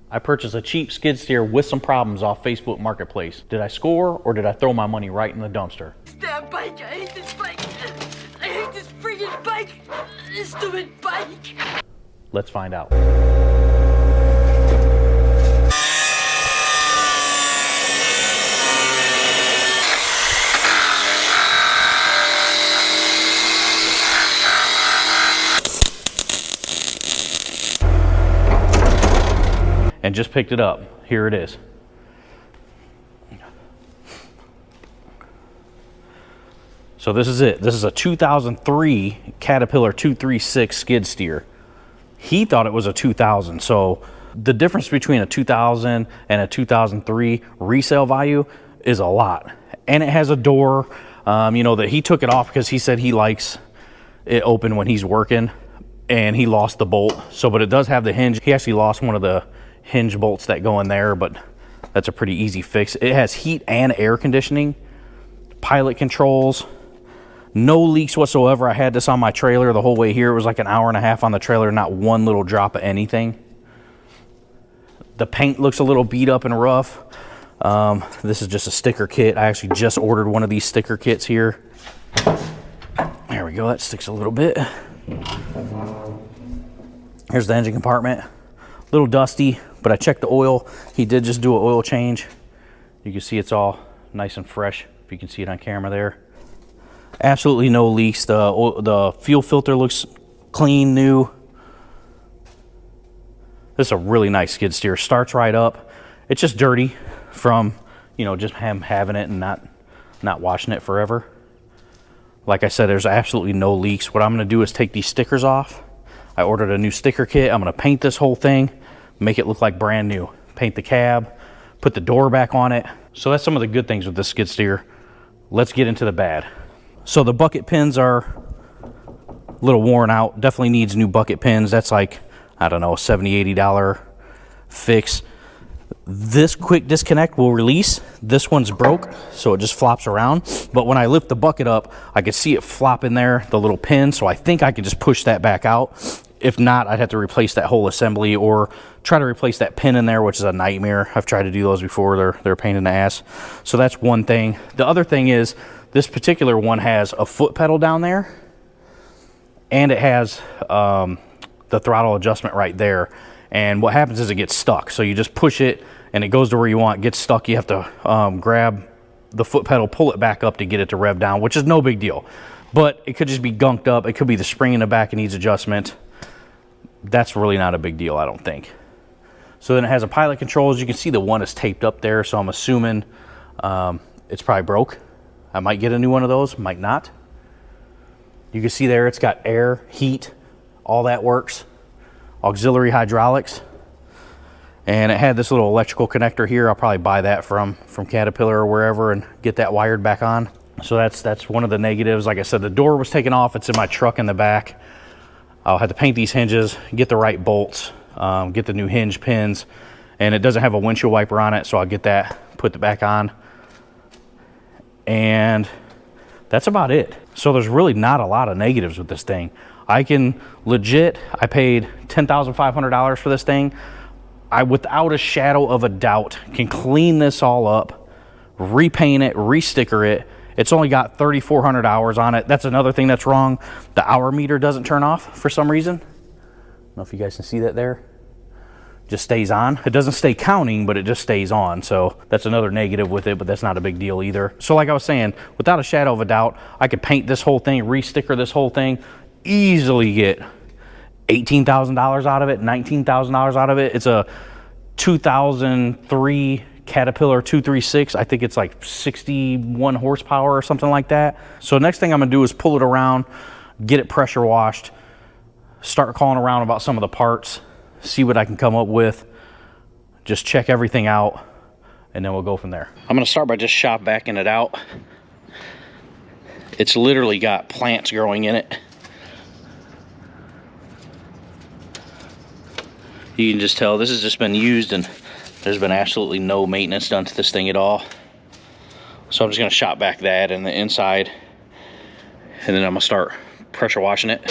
I purchased a cheap skid steer with some problems off Facebook Marketplace. Did I score or did I throw my money right in the dumpster? Damn bike, I hate this bike. I hate this freaking bike. This stupid bike. Let's find out. And just picked it up. Here it is. So this is it. This is a 2003 Caterpillar 236 skid steer. He thought it was a 2000. So the difference between a 2000 and a 2003 resale value is a lot. And it has a door, you know, that he took it off because he said he likes it open when he's working, and he lost the bolt. So, but it does have the hinge. He actually lost one of the hinge bolts that go in there, but that's a pretty easy fix. It has heat and air conditioning, pilot controls, no leaks whatsoever. I had this on my trailer the whole way here. It was like an hour and a half on the trailer, not one little drop of anything. The paint looks a little beat up and rough. This is just a sticker kit. I actually just ordered one of these sticker kits here. There we go, that sticks a little bit. Here's the engine compartment. A little dusty, but I checked the oil. He did just do an oil change. You can see it's all nice and fresh, if you can see it on camera there. Absolutely no leaks. The fuel filter looks clean, new. This is a really nice skid steer. Starts right up. It's just dirty from, you know, just him having it and not washing it forever. Like I said, there's absolutely no leaks. What I'm going to do is take these stickers off. I ordered a new sticker kit. I'm going to paint this whole thing, make it look like brand new. Paint the cab, put the door back on it. So that's some of the good things with this skid steer. Let's get into the bad. So the bucket pins are a little worn out. Definitely needs new bucket pins. That's like, I don't know, $70, $80 fix. This quick disconnect will release. This one's broke, so it just flops around. But when I lift the bucket up, I can see it flop in there, the little pin. So I think I can just push that back out. If not, I'd have to replace that whole assembly or try to replace that pin in there, which is a nightmare. I've tried to do those before. They're a pain in the ass. So that's one thing. The other thing is this particular one has a foot pedal down there, and it has the throttle adjustment right there. And what happens is it gets stuck. So you just push it and it goes to where you want. It gets stuck. You have to grab the foot pedal, pull it back up to get it to rev down, which is no big deal. But it could just be gunked up. It could be the spring in the back that needs adjustment. That's really not a big deal, I don't think. So then it has a pilot control. As you can see, the one is taped up there. So I'm assuming it's probably broke. I might get a new one of those, might not. You can see there it's got air, heat, all that works. Auxiliary hydraulics, and it had this little electrical connector here. I'll probably buy that from Caterpillar or wherever and get that wired back on. So that's one of the negatives. Like I said, the door was taken off. It's in my truck in the back. I'll have to paint these hinges, get the right bolts, get the new hinge pins, and it doesn't have a windshield wiper on it, so I'll get that, put it back on, and that's about it. So there's really not a lot of negatives with this thing. I can legit, I paid $10,500 for this thing. I, without a shadow of a doubt, can clean this all up, repaint it, re-sticker it. It's only got 3,400 hours on it. That's another thing that's wrong. The hour meter doesn't turn off for some reason. I don't know if you guys can see that there. Just stays on. It doesn't stay counting, but it just stays on. So that's another negative with it, but that's not a big deal either. So like I was saying, without a shadow of a doubt, I could paint this whole thing, re-sticker this whole thing, easily get $18,000 out of it, $19,000 out of it. It's a 2003 Caterpillar 236. I think it's like 61 horsepower or something like that. So next thing I'm gonna do is pull it around, get it pressure washed, start calling around about some of the parts, see what I can come up with, just check everything out, and then we'll go from there. I'm gonna start by just shop backing it out. It's literally got plants growing in it. You can just tell this has just been used and there's been absolutely no maintenance done to this thing at all. So I'm just gonna shop back that and the inside, and then I'm gonna start pressure washing it.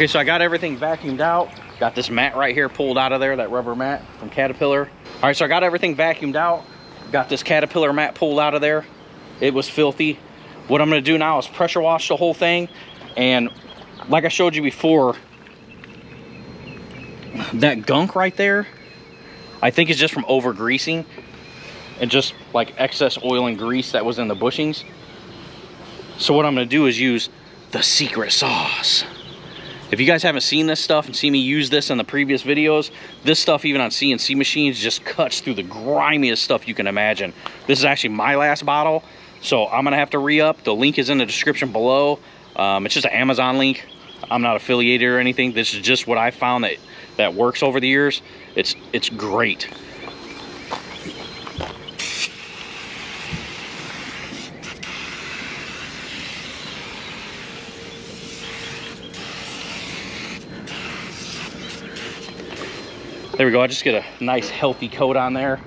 Okay, so I got everything vacuumed out. Got this mat right here pulled out of there, that rubber mat from Caterpillar. All right, so I got everything vacuumed out. Got this Caterpillar mat pulled out of there. It was filthy. What I'm gonna do now is pressure wash the whole thing. And like I showed you before, that gunk right there, I think is just from over greasing and just like excess oil and grease that was in the bushings. So what I'm gonna do is use the secret sauce. If you guys haven't seen this stuff and seen me use this in the previous videos, this stuff even on CNC machines just cuts through the grimiest stuff you can imagine. This is actually my last bottle, so I'm gonna have to re-up. The link is in the description below. It's just an Amazon link. I'm not affiliated or anything. This is just what I found that works over the years. It's great. There we go. I just get a nice healthy coat on there.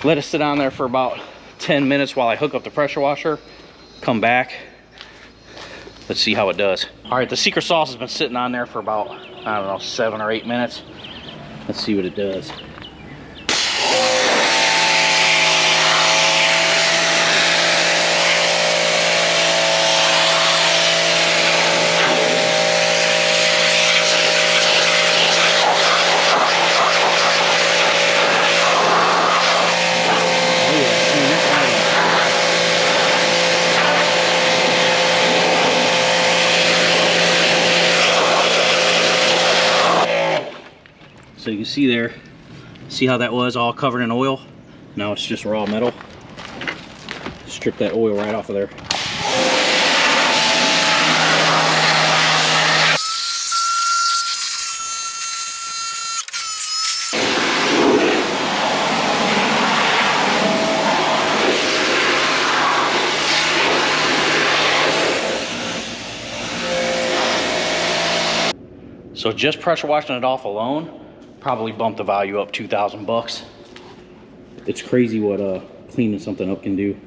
Let it sit on there for about 10 minutes while I hook up the pressure washer. Come back. Let's see how it does. All right, the secret sauce has been sitting on there for about, I don't know, 7 or 8 minutes. Let's see what it does. So you can see there, see how that was all covered in oil? Now it's just raw metal. Strip that oil right off of there. So just pressure washing it off alone probably bumped the value up 2,000 bucks. It's crazy what cleaning something up can do.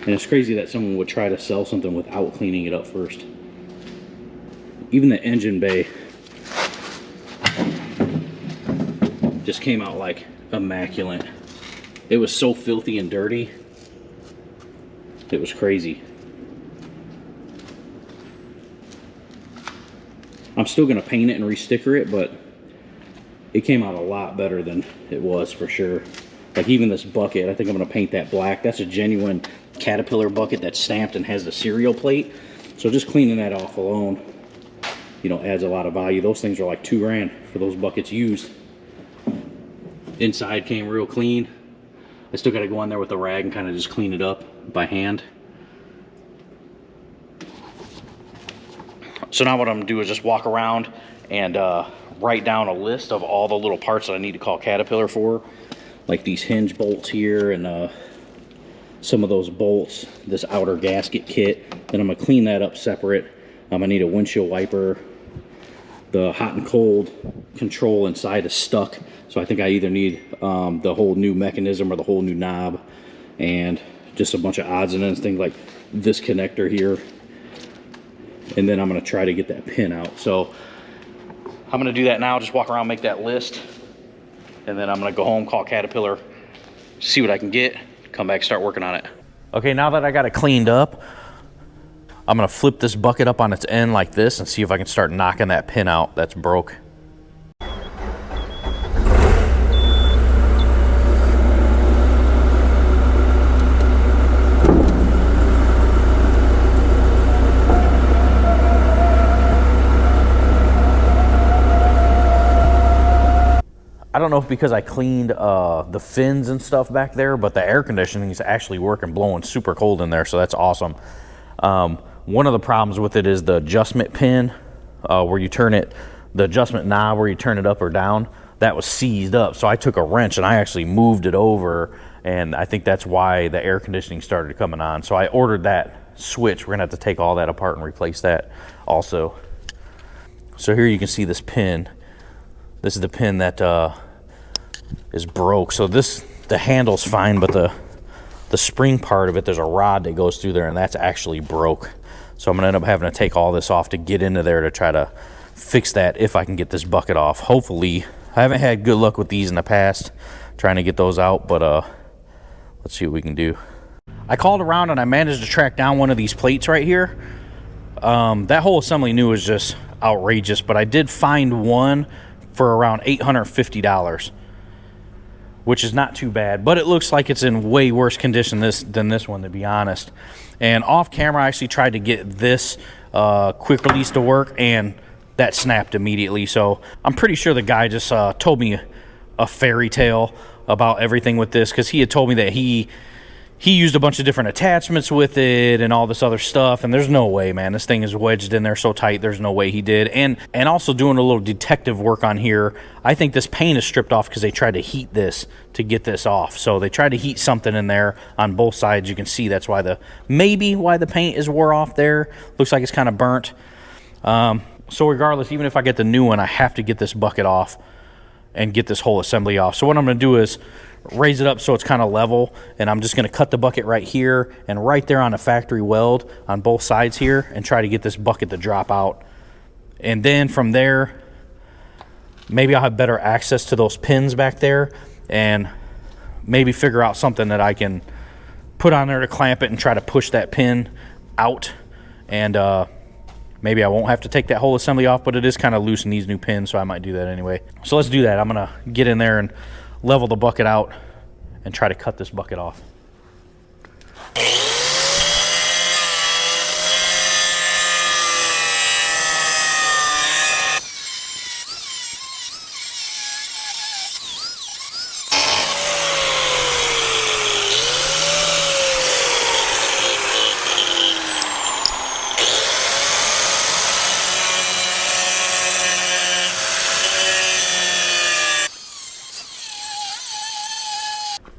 And it's crazy that someone would try to sell something without cleaning it up first. Even the engine bay just came out like immaculate. It was so filthy and dirty. It was crazy. I'm still gonna paint it and re-sticker it, but it came out a lot better than it was for sure. Like even this bucket, I think I'm gonna paint that black. That's a genuine Caterpillar bucket that's stamped and has the serial plate. So just cleaning that off alone, you know, adds a lot of value. Those things are like $2 grand for those buckets used. Inside came real clean. I still gotta go in there with the rag and kind of just clean it up by hand. So now what I'm gonna do is just walk around and write down a list of all the little parts that I need to call Caterpillar for, like these hinge bolts here and some of those bolts, this outer gasket kit. Then I'm gonna clean that up separate. I need a windshield wiper. The hot and cold control inside is stuck, so I think I either need the whole new mechanism or the whole new knob, and just a bunch of odds and ends, things like this connector here. And then I'm gonna try to get that pin out. So I'm gonna do that now, just walk around, make that list. And then I'm gonna go home, call Caterpillar, see what I can get, come back, start working on it. Okay, now that I got it cleaned up, I'm gonna flip this bucket up on its end like this and see if I can start knocking that pin out that's broke. I don't know if because I cleaned the fins and stuff back there, but the air conditioning is actually working, blowing super cold in there, so that's awesome. One of the problems with it is the adjustment pin, where you turn it, the adjustment knob where you turn it up or down, that was seized up. So I took a wrench and I actually moved it over, and I think that's why the air conditioning started coming on. So I ordered that switch. We're gonna have to take all that apart and replace that also. So here you can see this pin. This is the pin that is broke. So the handle's fine, but the spring part of it, there's a rod that goes through there, and that's actually broke. So I'm gonna end up having to take all this off to get into there to try to fix that if I can get this bucket off. Hopefully. I haven't had good luck with these in the past trying to get those out, but let's see what we can do. I called around and I managed to track down one of these plates right here. That whole assembly new is just outrageous, but I did find one for around $850, which is not too bad, but it looks like it's in way worse condition than this one, to be honest. And off camera, I actually tried to get this quick release to work, and that snapped immediately. So I'm pretty sure the guy just told me a fairy tale about everything with this, because he had told me that he used a bunch of different attachments with it and all this other stuff, and there's no way, man. This thing is wedged in there so tight, there's no way he did. And also doing a little detective work on here, I think this paint is stripped off because they tried to heat this to get this off. So they tried to heat something in there on both sides. You can see that's why maybe why the paint is wore off there. Looks like it's kind of burnt. So regardless, even if I get the new one, I have to get this bucket off and get this whole assembly off. So what I'm going to do is raise it up so it's kind of level, and I'm just going to cut the bucket right here and right there on the factory weld on both sides here and try to get this bucket to drop out. And then from there, maybe I'll have better access to those pins back there and maybe figure out something that I can put on there to clamp it and try to push that pin out. And maybe I won't have to take that whole assembly off, but it is kind of loose in these new pins, so I might do that anyway. So let's do that. I'm going to get in there and level the bucket out and try to cut this bucket off.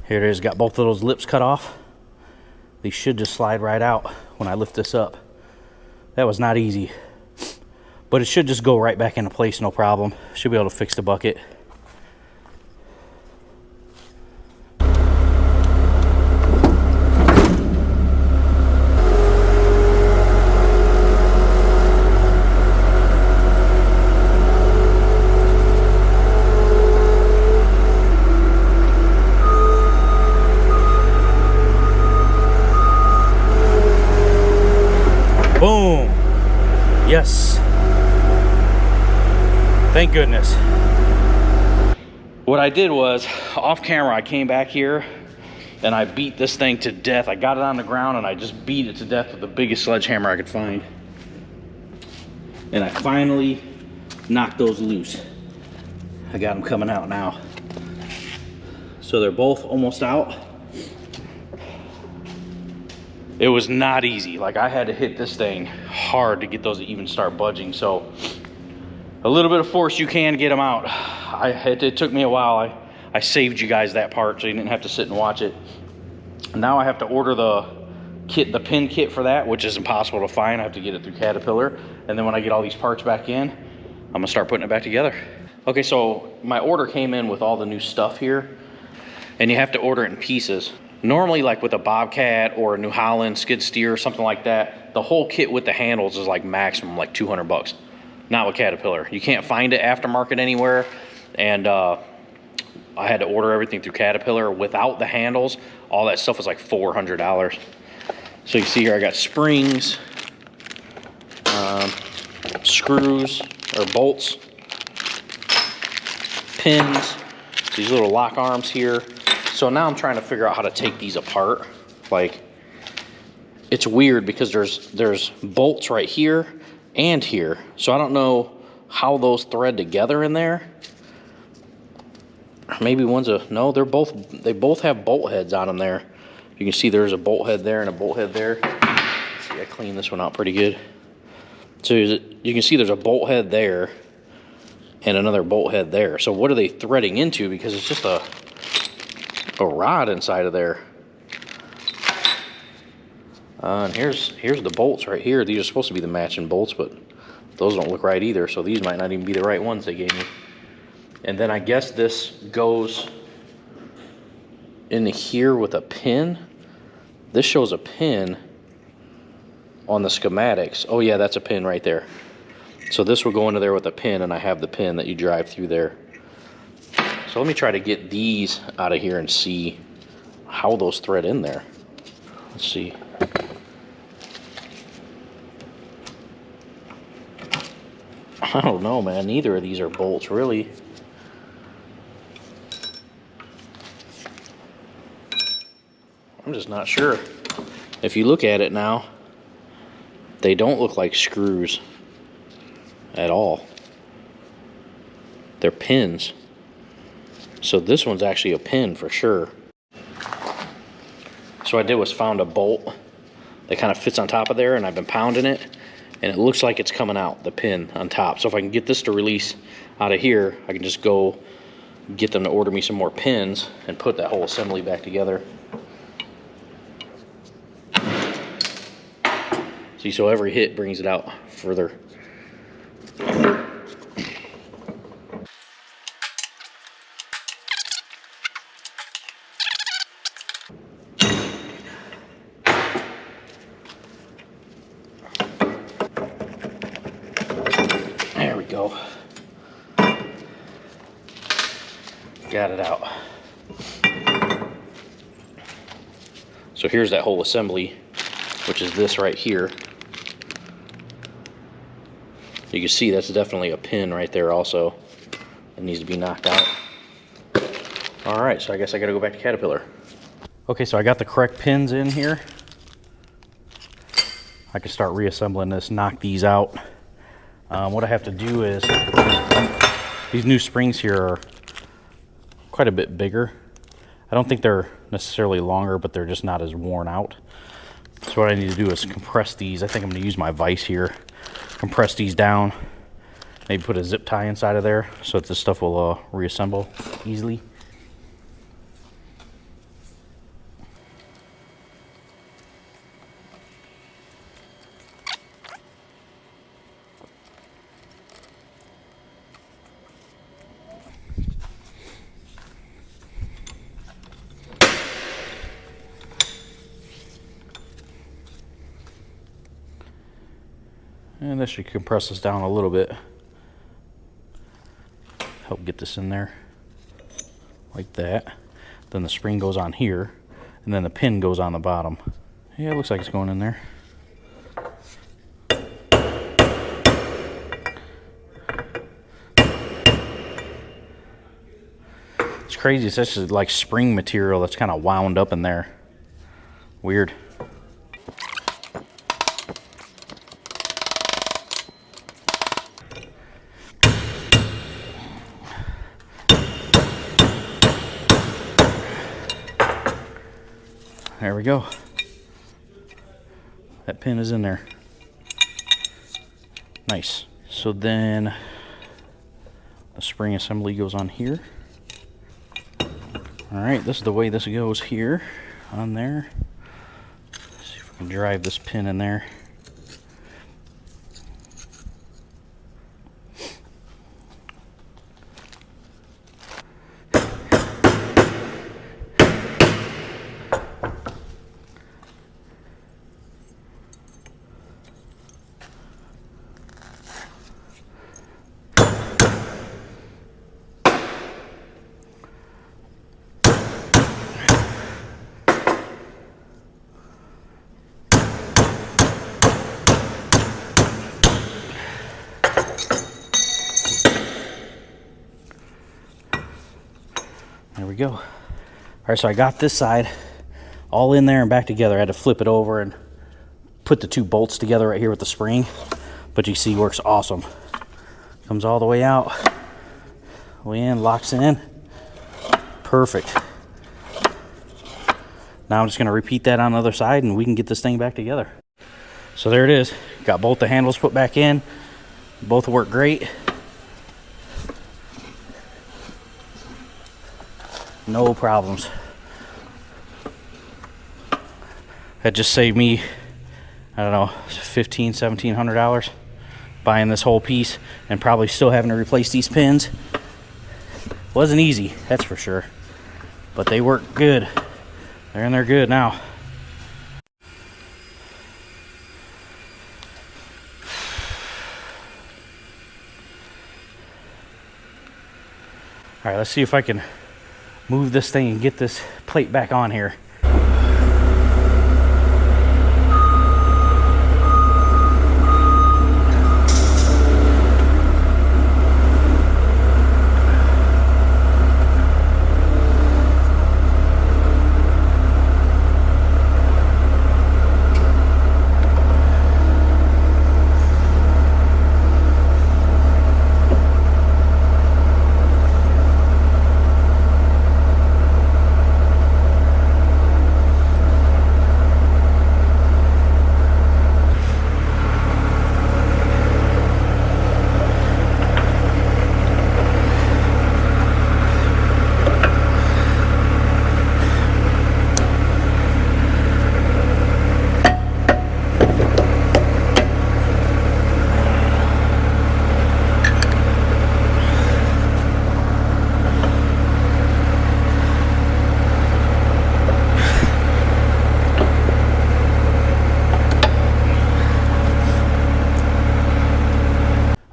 Here it is, got both of those lips cut off. These should just slide right out when I lift this up. That was not easy, but it should just go right back into place, no problem. Should be able to fix the bucket. Boom. Yes. Thank goodness. What I did was, off camera, I came back here and I beat this thing to death. I got it on the ground and I just beat it to death with the biggest sledgehammer I could find. And I finally knocked those loose. I got them coming out now. So they're both almost out. It was not easy. Like, I had to hit this thing hard to get those to even start budging. So a little bit of force, you can get them out. It took me a while. I saved you guys that part so you didn't have to sit and watch it. Now I have to order the pin kit for that, which is impossible to find. I have to get it through Caterpillar. And then when I get all these parts back in, I'm gonna start putting it back together. Okay, so my order came in with all the new stuff here, and you have to order it in pieces. Normally, like with a Bobcat or a New Holland skid steer or something like that, the whole kit with the handles is like maximum like 200 bucks. Not with Caterpillar. You can't find it aftermarket anywhere. And I had to order everything through Caterpillar without the handles. All that stuff was like $400. So you see here, I got springs, screws or bolts, pins, these little lock arms here. So now I'm trying to figure out how to take these apart. Like, it's weird because there's bolts right here and here. So I don't know how those thread together in there. Maybe no, they both have bolt heads on them there. You can see there's a bolt head there and a bolt head there. See, I cleaned this one out pretty good. So you can see there's a bolt head there and another bolt head there. So what are they threading into? Because it's just a rod inside of there. And here's the bolts right here. These are supposed to be the matching bolts, but those don't look right either. So these might not even be the right ones they gave me. And then I guess this goes into here with a pin. This shows a pin on the schematics. Oh yeah, that's a pin right there. So this will go into there with a pin, and I have the pin that you drive through there. So let me try to get these out of here and see how those thread in there. Let's see. I don't know, man. Neither of these are bolts, really. I'm just not sure. If you look at it now, they don't look like screws at all. They're pins. So this one's actually a pin for sure. So what I did was found a bolt that kind of fits on top of there, and I've been pounding it, and it looks like it's coming out, the pin on top. So if I can get this to release out of here, I can just go get them to order me some more pins and put that whole assembly back together. See, so every hit brings it out further. There we go. Got it out. So here's that whole assembly, which is this right here. You can see that's definitely a pin right there also. It needs to be knocked out. All right, so I guess I gotta go back to Caterpillar. Okay, so I got the correct pins in here. I can start reassembling this, knock these out. What I have to do is, these new springs here are quite a bit bigger. I don't think they're necessarily longer, but they're just not as worn out. So what I need to do is compress these. I think I'm gonna use my vise here. Compress these down, maybe put a zip tie inside of there so that this stuff will reassemble easily. And this should compress this down a little bit. Help get this in there. Like that. Then the spring goes on here. And then the pin goes on the bottom. Yeah, it looks like it's going in there. It's crazy. It's just like spring material that's kind of wound up in there. Weird. There we go. That pin is in there. Nice. So then the spring assembly goes on here. All right, this is the way this goes here on there. Let's see if we can drive this pin in there. There we go. All right, so I got this side all in there and back together. I had to flip it over and put the two bolts together right here with the spring, but you see, works awesome. Comes all the way out, way in, locks in. Perfect. Now I'm just gonna repeat that on the other side and we can get this thing back together. So there it is. Got both the handles put back in. Both work great. No problems. That just saved me, I don't know, $1,500, $1,700 buying this whole piece and probably still having to replace these pins. Wasn't easy, that's for sure. But they work good. They're in there good now. All right, let's see if I can move this thing and get this plate back on here.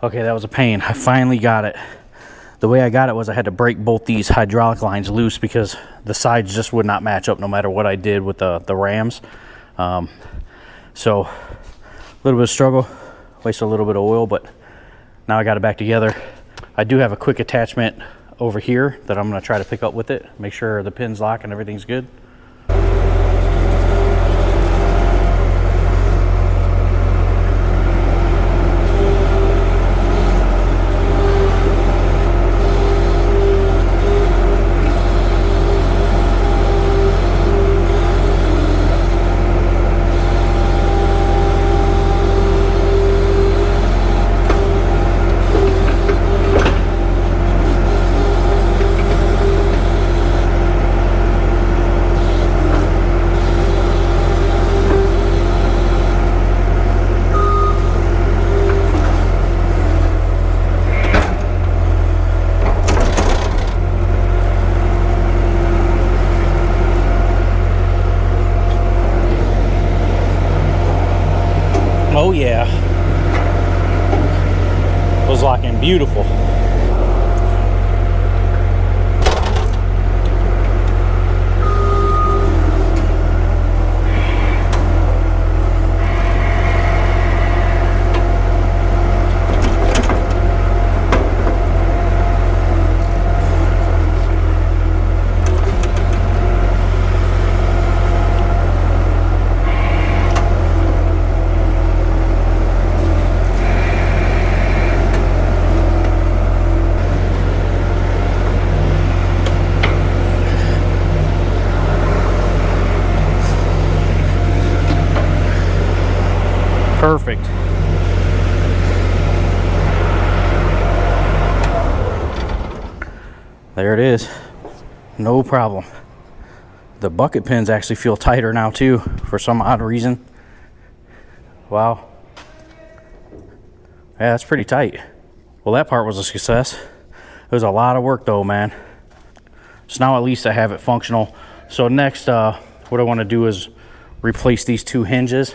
Okay, that was a pain. I finally got it. The way I got it was I had to break both these hydraulic lines loose because the sides just would not match up no matter what I did with the rams. So a little bit of struggle, wasted a little bit of oil, but now I got it back together. I do have a quick attachment over here that I'm going to try to pick up with it, make sure the pins lock and everything's good. Oh yeah, it was locking beautiful. Perfect. There it is. No problem. The bucket pins actually feel tighter now too, for some odd reason. Wow. Yeah, that's pretty tight. Well, that part was a success. It was a lot of work though, man. So now at least I have it functional. So next, what I want to do is replace these two hinges,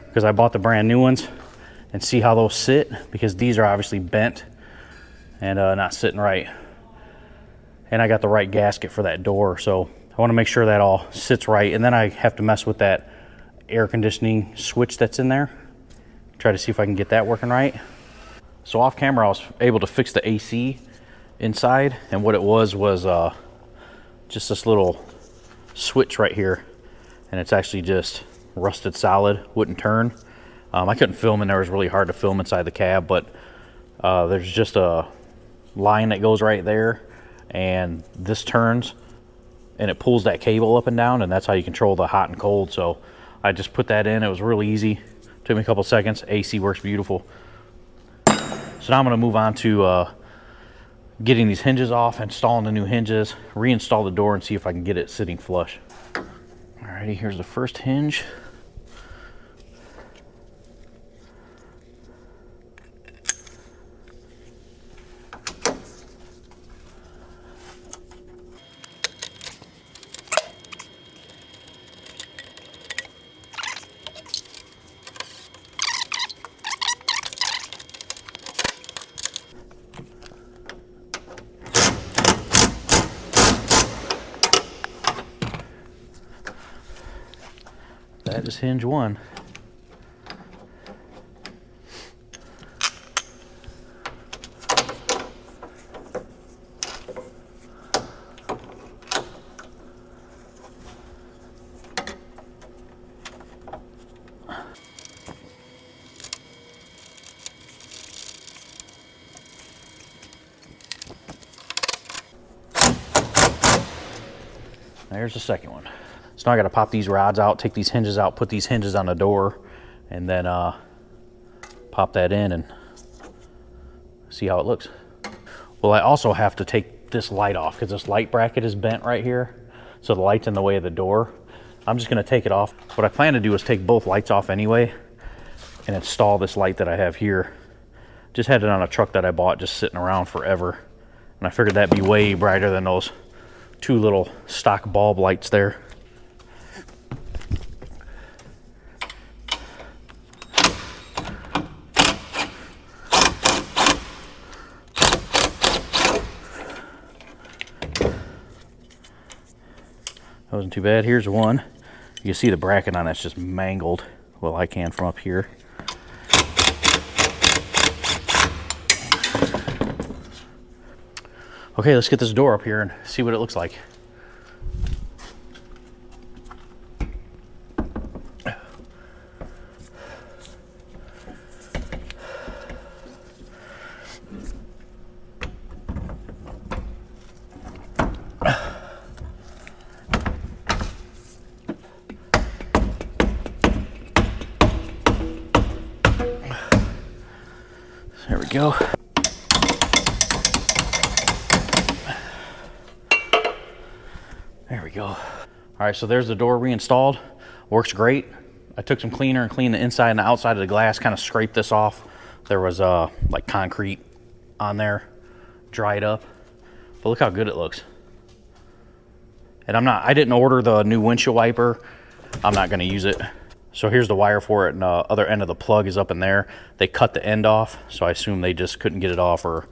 because I bought the brand new ones, and see how those sit, because these are obviously bent and not sitting right. And I got the right gasket for that door, so I want to make sure that all sits right. And then I have to mess with that air conditioning switch that's in there, try to see if I can get that working right. So off camera I was able to fix the AC inside, and what it was just this little switch right here, and it's actually just rusted solid, wouldn't turn. I couldn't film in there. It was really hard to film inside the cab, but there's just a line that goes right there, and this turns and it pulls that cable up and down, and that's how you control the hot and cold. So I just put that in. It was really easy, took me a couple seconds. AC works beautiful. So now I'm going to move on to getting these hinges off, installing the new hinges, reinstall the door, and see if I can get it sitting flush. Alrighty, here's the first hinge. that is hinge 1. There's the second one. So now I got to pop these rods out, take these hinges out, put these hinges on the door, and then pop that in and see how it looks. Well, I also have to take this light off because this light bracket is bent right here. So the light's in the way of the door. I'm just going to take it off. What I plan to do is take both lights off anyway and install this light that I have here. Just had it on a truck that I bought just sitting around forever. And I figured that'd be way brighter than those 2 little stock bulb lights there. That wasn't too bad. Here's one. You can see the bracket on that's just mangled. Well, I can from up here. Okay, let's get this door up here and see what it looks like. There we go. There we go. All right, so there's the door reinstalled. Works great. I took some cleaner and cleaned the inside and the outside of the glass, kind of scraped this off. There was like concrete on there, dried up. But look how good it looks. And I didn't order the new windshield wiper. I'm not gonna use it. So here's the wire for it, and the other end of the plug is up in there. They cut the end off, so I assume they just couldn't get it off, or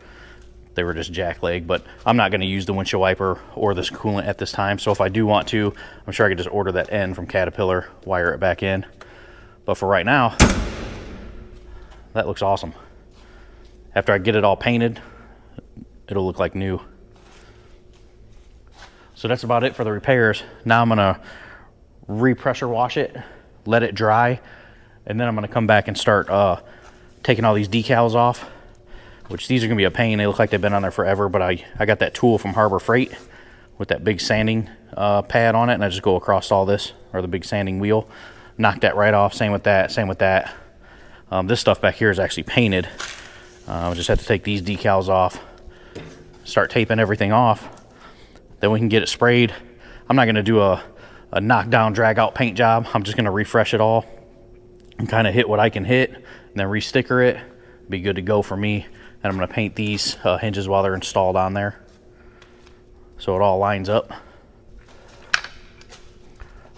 they were just jackleg. But I'm not gonna use the windshield wiper or this coolant at this time. So if I do want to, I'm sure I could just order that end from Caterpillar, wire it back in. But for right now, that looks awesome. After I get it all painted, it'll look like new. So that's about it for the repairs. Now I'm gonna re-pressure wash it, let it dry, and then I'm gonna come back and start taking all these decals off, which these are gonna be a pain. They look like they've been on there forever, but I got that tool from Harbor Freight with that big sanding pad on it, and I just go across all this, or the big sanding wheel, knock that right off. Same with that, same with that. This stuff back here is actually painted. I just have to take these decals off, start taping everything off, then we can get it sprayed. I'm not gonna do a knockdown, drag out paint job. I'm just gonna refresh it all and kind of hit what I can hit, and then re-sticker it. Be good to go for me. And I'm gonna paint these hinges while they're installed on there, so it all lines up.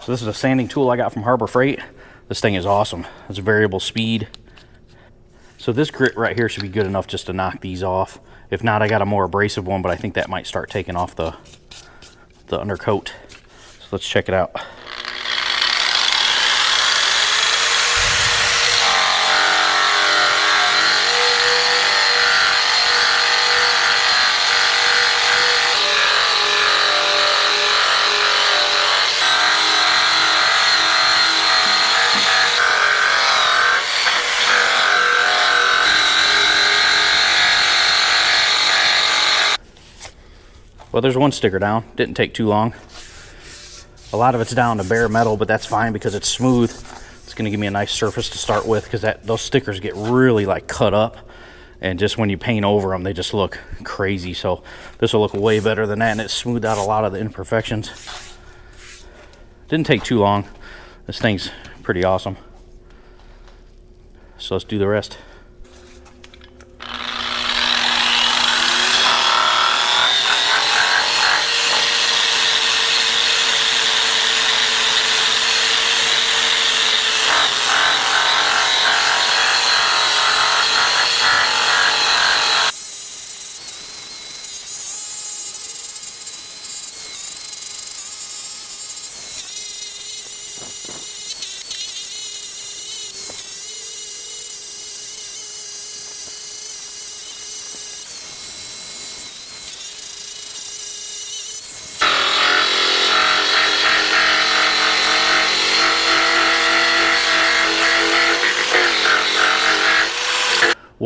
So this is a sanding tool I got from Harbor Freight. This thing is awesome. It's variable speed. So this grit right here should be good enough just to knock these off. If not, I got a more abrasive one, but I think that might start taking off the undercoat. So let's check it out. Well, there's one sticker down. Didn't take too long. A lot of it's down to bare metal, but that's fine because it's smooth. It's going to give me a nice surface to start with, because those stickers get really like cut up, and just when you paint over them, they just look crazy. So this will look way better than that, and it smoothed out a lot of the imperfections. Didn't take too long. This thing's pretty awesome. So let's do the rest.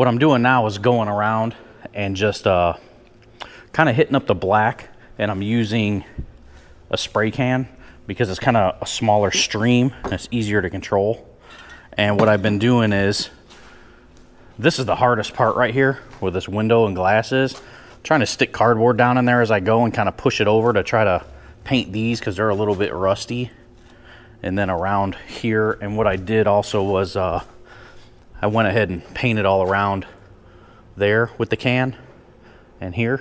what I'm doing now is going around and just kind of hitting up the black, and I'm using a spray can because it's kind of a smaller stream and it's easier to control. And what I've been doing is, this is the hardest part right here where this window and glass is. I'm trying to stick cardboard down in there as I go and kind of push it over to try to paint these because they're a little bit rusty. And then around here, and what I did also was I went ahead and painted all around there with the can and here.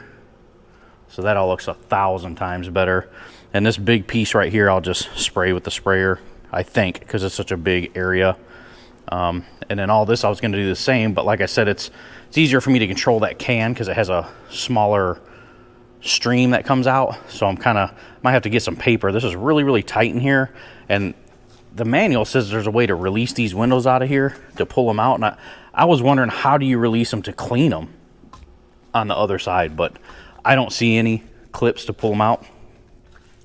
So that all looks 1,000 times better. And this big piece right here, I'll just spray with the sprayer, I think, because it's such a big area. And then all this, I was going to do the same, but like I said, it's easier for me to control that can because it has a smaller stream that comes out. So I'm might have to get some paper. This is really, really tight in here. And the manual says there's a way to release these windows out of here, to pull them out. And I was wondering, how do you release them to clean them on the other side? But I don't see any clips to pull them out.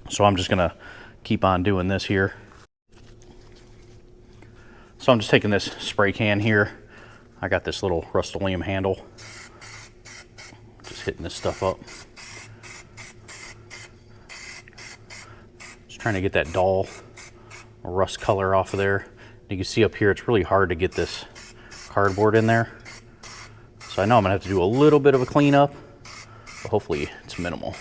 So I'm just going to keep on doing this here. So I'm just taking this spray can here. I got this little Rust-Oleum handle. Just hitting this stuff up. Just trying to get that dull rust color off of there. You can see up here, it's really hard to get this cardboard in there. So I know I'm gonna have to do a little bit of a cleanup, but hopefully it's minimal.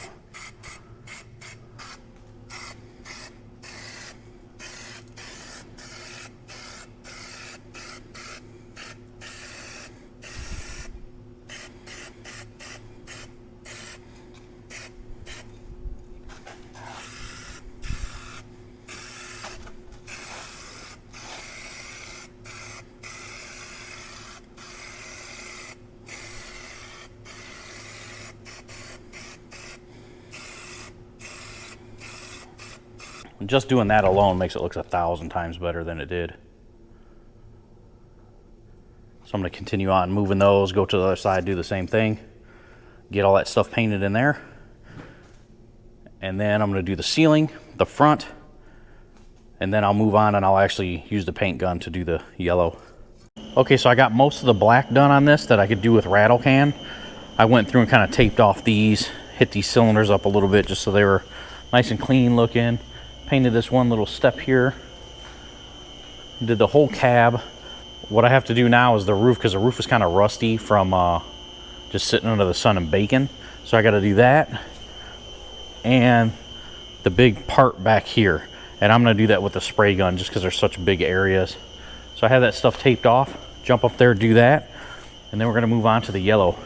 Just doing that alone makes it look 1,000 times better than it did. So I'm going to continue on moving those, go to the other side, do the same thing, get all that stuff painted in there. And then I'm going to do the ceiling, the front, and then I'll move on and I'll actually use the paint gun to do the yellow. Okay, so I got most of the black done on this that I could do with rattle can. I went through and kind of taped off these, hit these cylinders up a little bit just so they were nice and clean looking. Painted this one little step here. Did the whole cab. What I have to do now is the roof, because the roof is kind of rusty from just sitting under the sun and baking. So I got to do that. And the big part back here. And I'm going to do that with the spray gun just because there's such big areas. So I have that stuff taped off. Jump up there, do that. And then we're going to move on to the yellow.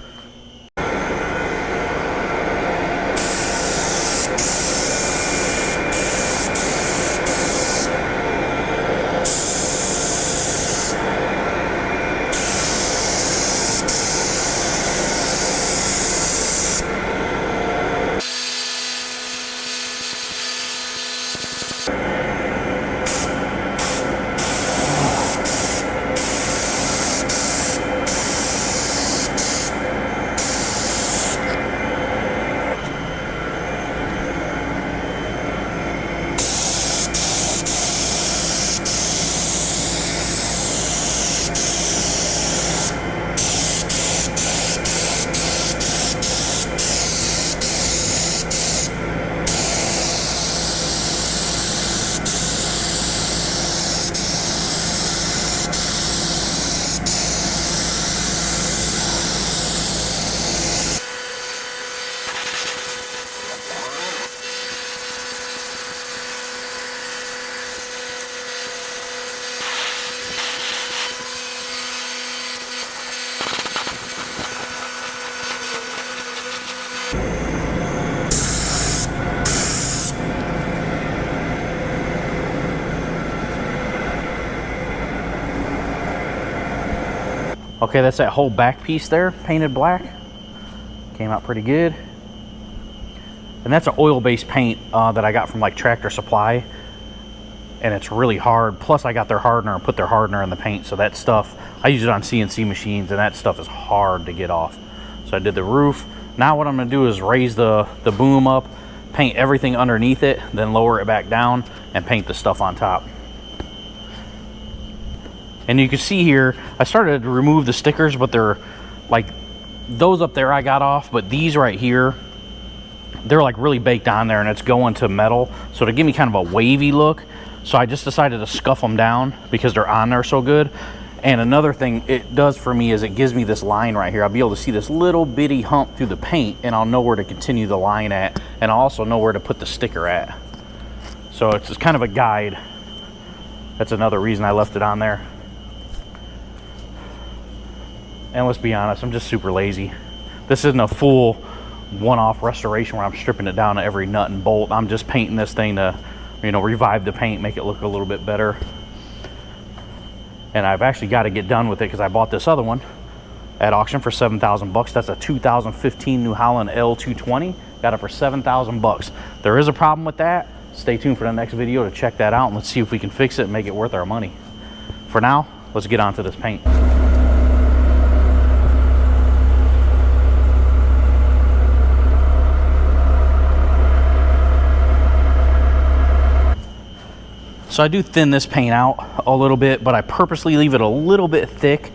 Okay, that's that whole back piece there, painted black. Came out pretty good. And that's an oil-based paint that I got from like Tractor Supply. And it's really hard. Plus I got their hardener and put their hardener in the paint. So that stuff, I use it on CNC machines and that stuff is hard to get off. So I did the roof. Now what I'm gonna do is raise the boom up, paint everything underneath it, then lower it back down and paint the stuff on top. And you can see here, I started to remove the stickers, but they're like, those up there I got off, but these right here, they're like really baked on there, and it's going to metal. So to give me kind of a wavy look, so I just decided to scuff them down because they're on there so good. And another thing it does for me is it gives me this line right here. I'll be able to see this little bitty hump through the paint, and I'll know where to continue the line at, and I'll also know where to put the sticker at. So it's just kind of a guide. That's another reason I left it on there. And let's be honest, I'm just super lazy. This isn't a full one-off restoration where I'm stripping it down to every nut and bolt. I'm just painting this thing to, you know, revive the paint, make it look a little bit better. And I've actually got to get done with it because I bought this other one at auction for 7,000 bucks. That's a 2015 New Holland L220. Got it for 7,000 bucks. There is a problem with that. Stay tuned for the next video to check that out, and let's see if we can fix it and make it worth our money. For now, let's get on to this paint. So I do thin this paint out a little bit, but I purposely leave it a little bit thick,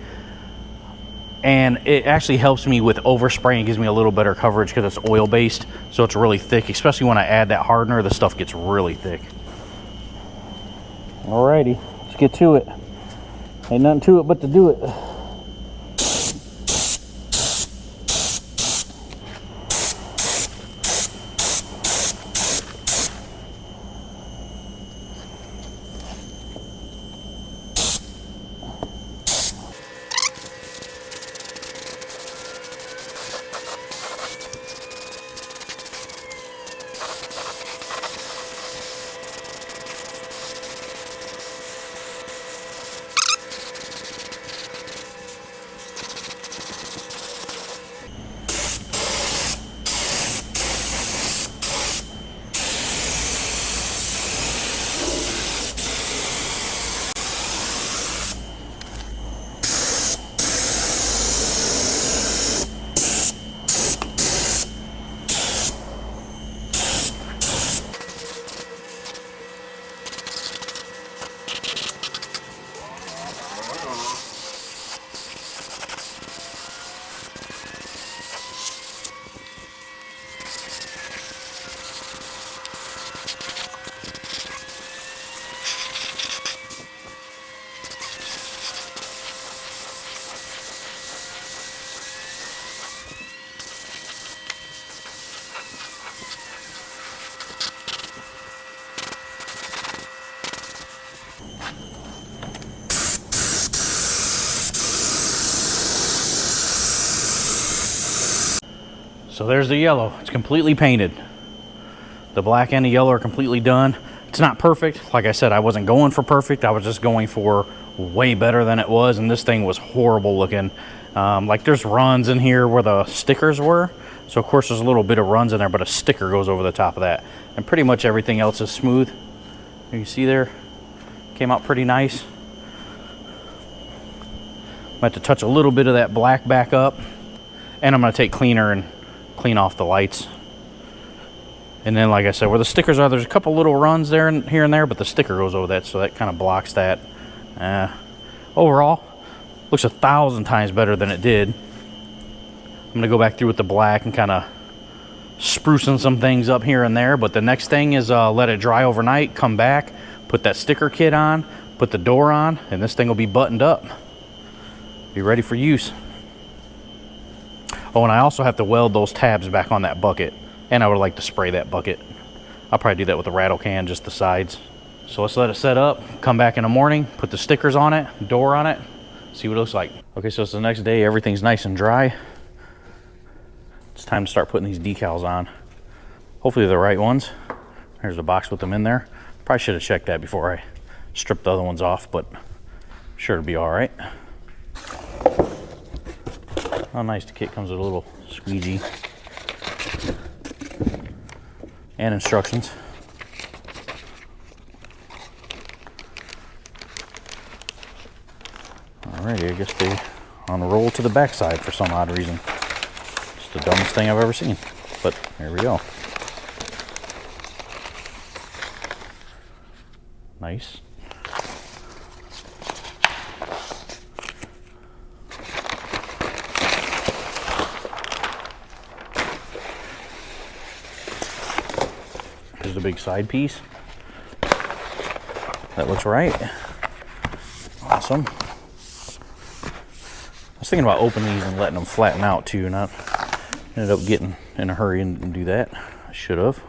and it actually helps me with overspraying. It gives me a little better coverage because it's oil based, so it's really thick. Especially when I add that hardener, the stuff gets really thick. Alrighty, let's get to it. Ain't nothing to it but to do it. So there's the yellow. It's completely painted. The black and the yellow are completely done. It's not perfect. Like I said, I wasn't going for perfect. I was just going for way better than it was, and this thing was horrible looking. Like there's runs in here where the stickers were. So of course there's a little bit of runs in there, but a sticker goes over the top of that. And pretty much everything else is smooth. You can see there, came out pretty nice. I'm going to touch a little bit of that black back up, and I'm going to take cleaner and clean off the lights. And then, like I said, where the stickers are, there's a couple little runs there and here and there, but the sticker goes over that, so that kind of blocks that. Overall, looks 1,000 times better than it did. I'm going to go back through with the black and kind of sprucing some things up here and there, but the next thing is let it dry overnight, come back, put that sticker kit on, put the door on, and this thing will be buttoned up. Be ready for use. Oh, and I also have to weld those tabs back on that bucket, and I would like to spray that bucket. I'll probably do that with a rattle can, just the sides. So let's let it set up, come back in the morning, put the stickers on it, door on it, see what it looks like. Okay, so it's the next day, everything's nice and dry. It's time to start putting these decals on. Hopefully they're the right ones. There's a box with them in there. Probably should have checked that before I stripped the other ones off, but sure it'll be all right. Oh, nice, the kit comes with a little squeegee and instructions. Alrighty, I guess they on a roll to the backside for some odd reason. It's the dumbest thing I've ever seen, but here we go. Nice. big side piece. That looks right. Awesome. I was thinking about opening these and letting them flatten out too, not ended up getting in a hurry and do that. I should have.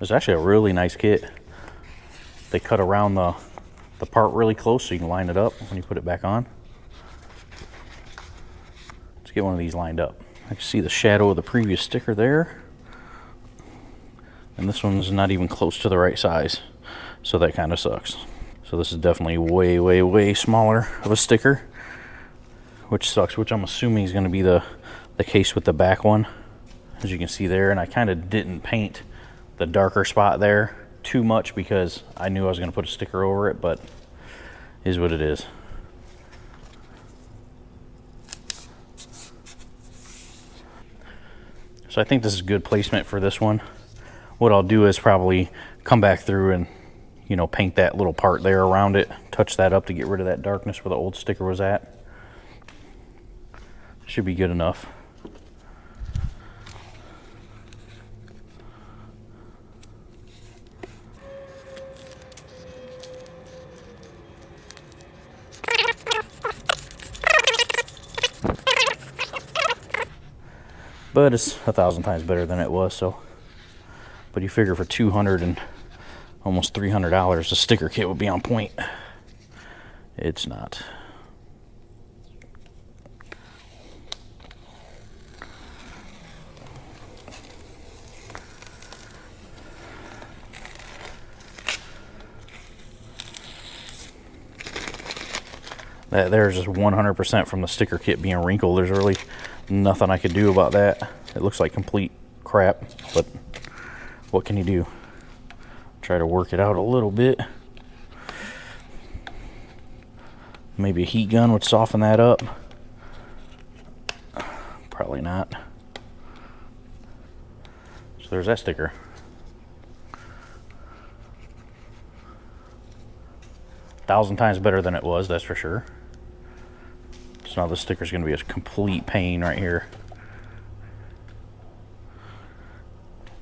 It's actually a really nice kit. They cut around the part really close so you can line it up when you put it back on. Let's get one of these lined up. I can see the shadow of the previous sticker there. And this one's not even close to the right size. So that kind of sucks. So this is definitely way, way, way smaller of a sticker, which sucks, which I'm assuming is going to be the case with the back one, as you can see there. And I kind of didn't paint the darker spot there too much because I knew I was going to put a sticker over it, but is what it is. So I think this is good placement for this one. What I'll do is probably come back through and, you know, paint that little part there around it, touch that up to get rid of that darkness where the old sticker was at. Should be good enough. But it's 1,000 times better than it was, so. But you figure for $200 and almost $300, the sticker kit would be on point. It's not. That there's just 100% from the sticker kit being wrinkled. There's really nothing I could do about that. It looks like complete crap, but what can you do? Try to work it out a little bit. Maybe a heat gun would soften that up. Probably not. So there's that sticker. Thousand times better than it was, that's for sure. So now the sticker's going to be a complete pain right here.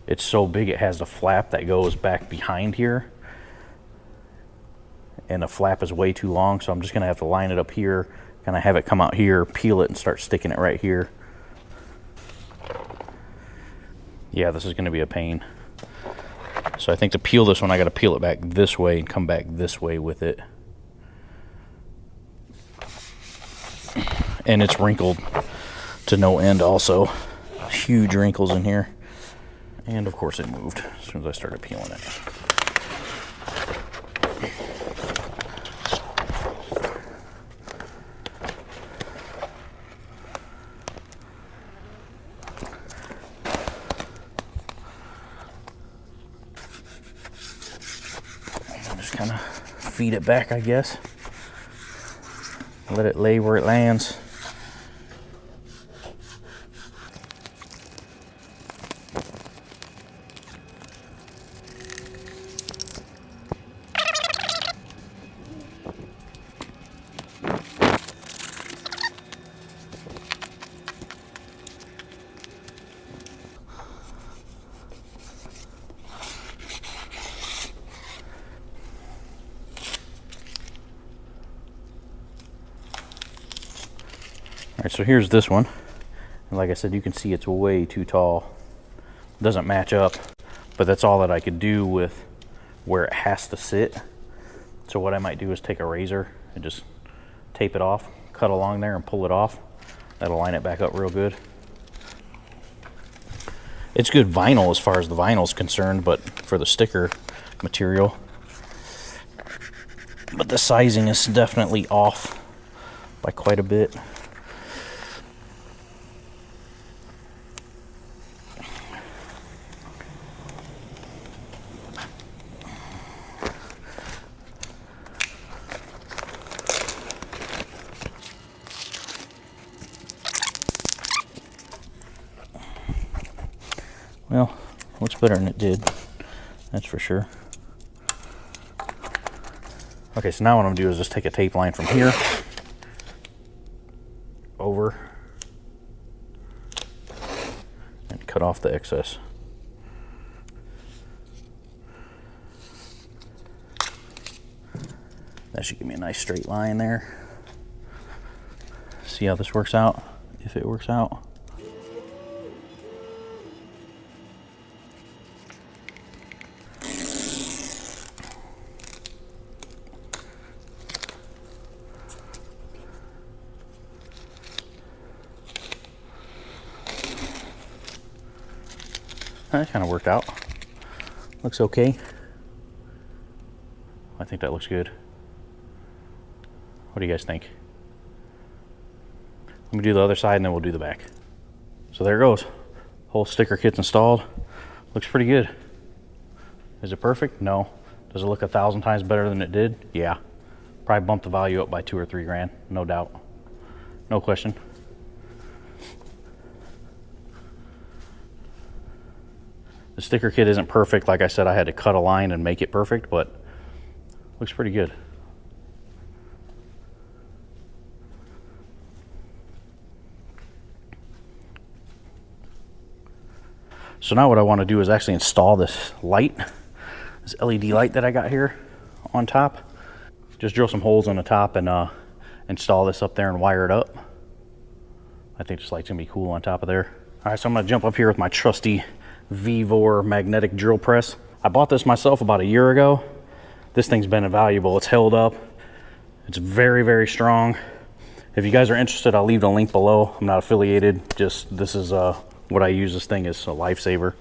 It's so big it has a flap that goes back behind here. And the flap is way too long, so I'm just going to have to line it up here, kind of have it come out here, peel it, and start sticking it right here. Yeah, this is going to be a pain. So I think to peel this one, I got to peel it back this way and come back this way with it. And it's wrinkled to no end also. Huge wrinkles in here. And of course it moved as soon as I started peeling it. Just kind of feed it back, I guess. Let it lay where it lands. Alright, so here's this one. And like I said, you can see it's way too tall. Doesn't match up, but that's all that I could do with where it has to sit. So what I might do is take a razor and just tape it off, cut along there and pull it off. That'll line it back up real good. It's good vinyl as far as the vinyl's concerned, but for the sticker material. But the sizing is definitely off by quite a bit. Well, looks better than it did, that's for sure. Okay, so now what I'm gonna do is just take a tape line from here over and cut off the excess. That should give me a nice straight line there. See how this works out, if it works out. That kind of worked out. Looks okay. I think that looks good. What do you guys think? Let me do the other side and then we'll do the back. So there it goes. Whole sticker kit's installed. Looks pretty good. Is it perfect? No. Does it look 1,000 times better than it did? Yeah. Probably bumped the value up by 2 or 3 grand, no doubt. No question. The sticker kit isn't perfect. Like I said, I had to cut a line and make it perfect, but looks pretty good. So now what I want to do is actually install this light, this LED light that I got here on top. Just drill some holes in the top and install this up there and wire it up. I think this light's gonna be cool on top of there. All right, so I'm gonna jump up here with my trusty Vevor magnetic drill press. I bought this myself about a year ago. This thing's been invaluable. It's held up. It's very, very strong. If you guys are interested, I'll leave the link below. I'm not affiliated. Just this is what I use. This thing is a lifesaver.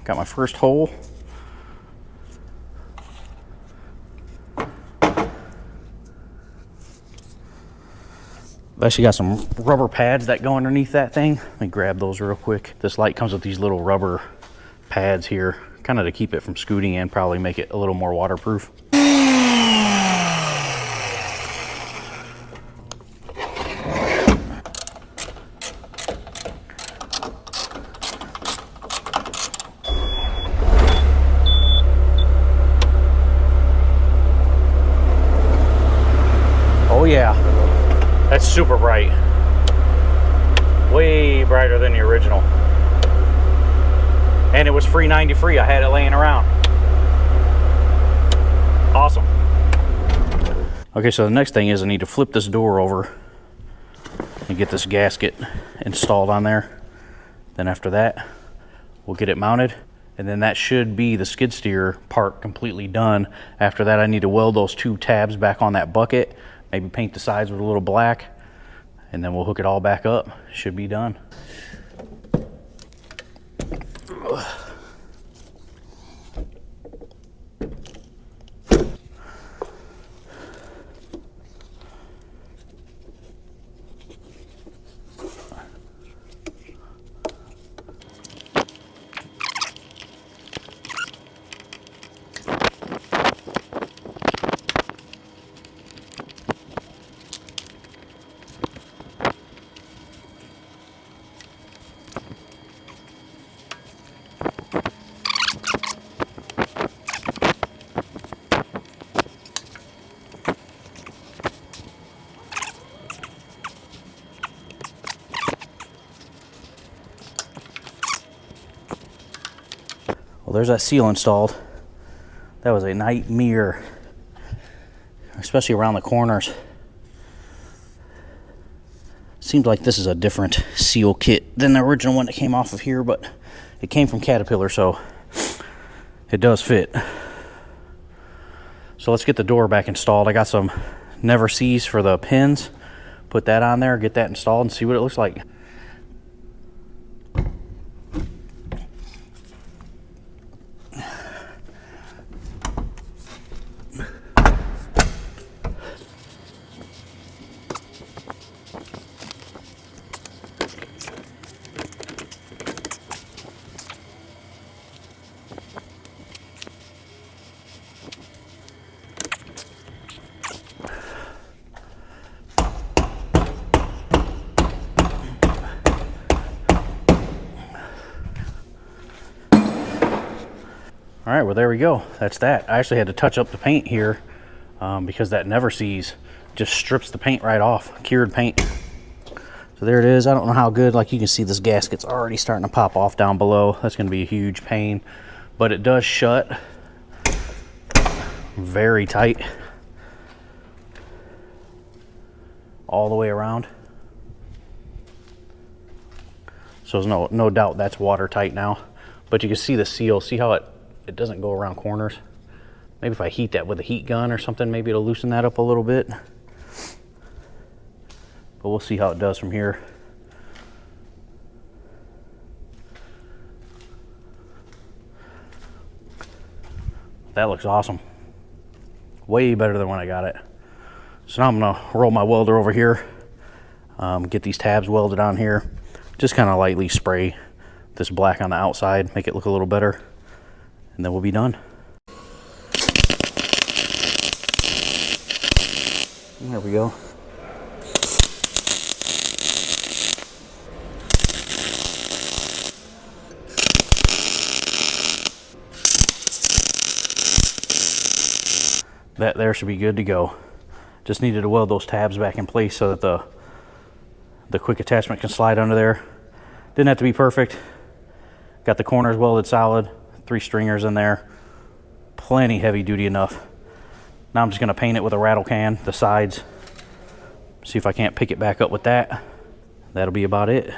Got my first hole. I've actually got some rubber pads that go underneath that thing. Let me grab those real quick. This light comes with these little rubber pads here, kind of to keep it from scooting and probably make it a little more waterproof. Oh yeah, that's super bright. Way brighter than the original. And it was free 90 free. I had it laying around. Awesome. Okay, so the next thing is I need to flip this door over and get this gasket installed on there. Then after that, we'll get it mounted. And then that should be the skid steer part completely done. After that, I need to weld those 2 tabs back on that bucket. Maybe paint the sides with a little black, and then we'll hook it all back up. Should be done. Well, there's that seal installed. That was a nightmare, especially around the corners. Seems like this is a different seal kit than the original one that came off of here, but it came from Caterpillar, so it does fit. So let's get the door back installed. I got some never sees for the pins. Put that on there, get that installed, and see what it looks like. All right, well, there we go. That's that. I actually had to touch up the paint here because that Never Sees just strips the paint right off, cured paint. So there it is. I don't know how good, like you can see this gasket's already starting to pop off down below. That's going to be a huge pain, but it does shut very tight all the way around. So there's no doubt that's watertight now, but you can see the seal. See how it doesn't go around corners? Maybe if I heat that with a heat gun or something, maybe it'll loosen that up a little bit. But we'll see how it does from here. That looks awesome. Way better than when I got it. So now I'm gonna roll my welder over here, get these tabs welded on here. Just kind of lightly spray this black on the outside, make it look a little better, and then we'll be done. There we go. That there should be good to go. Just needed to weld those tabs back in place so that the quick attachment can slide under there. Didn't have to be perfect. Got the corners welded solid, 3 stringers in there. Plenty heavy duty enough. Now I'm just gonna paint it with a rattle can, the sides. See if I can't pick it back up with that. That'll be about it.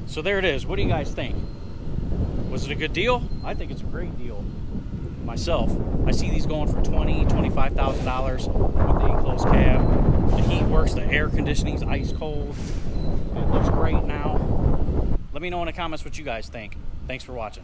So there it is. What do you guys think? Was it a good deal? I think it's a great deal myself. I see these going for $20,000, $25,000 with the enclosed cab. The heat works, the air conditioning's ice cold. It looks great now. Let me know in the comments what you guys think. Thanks for watching.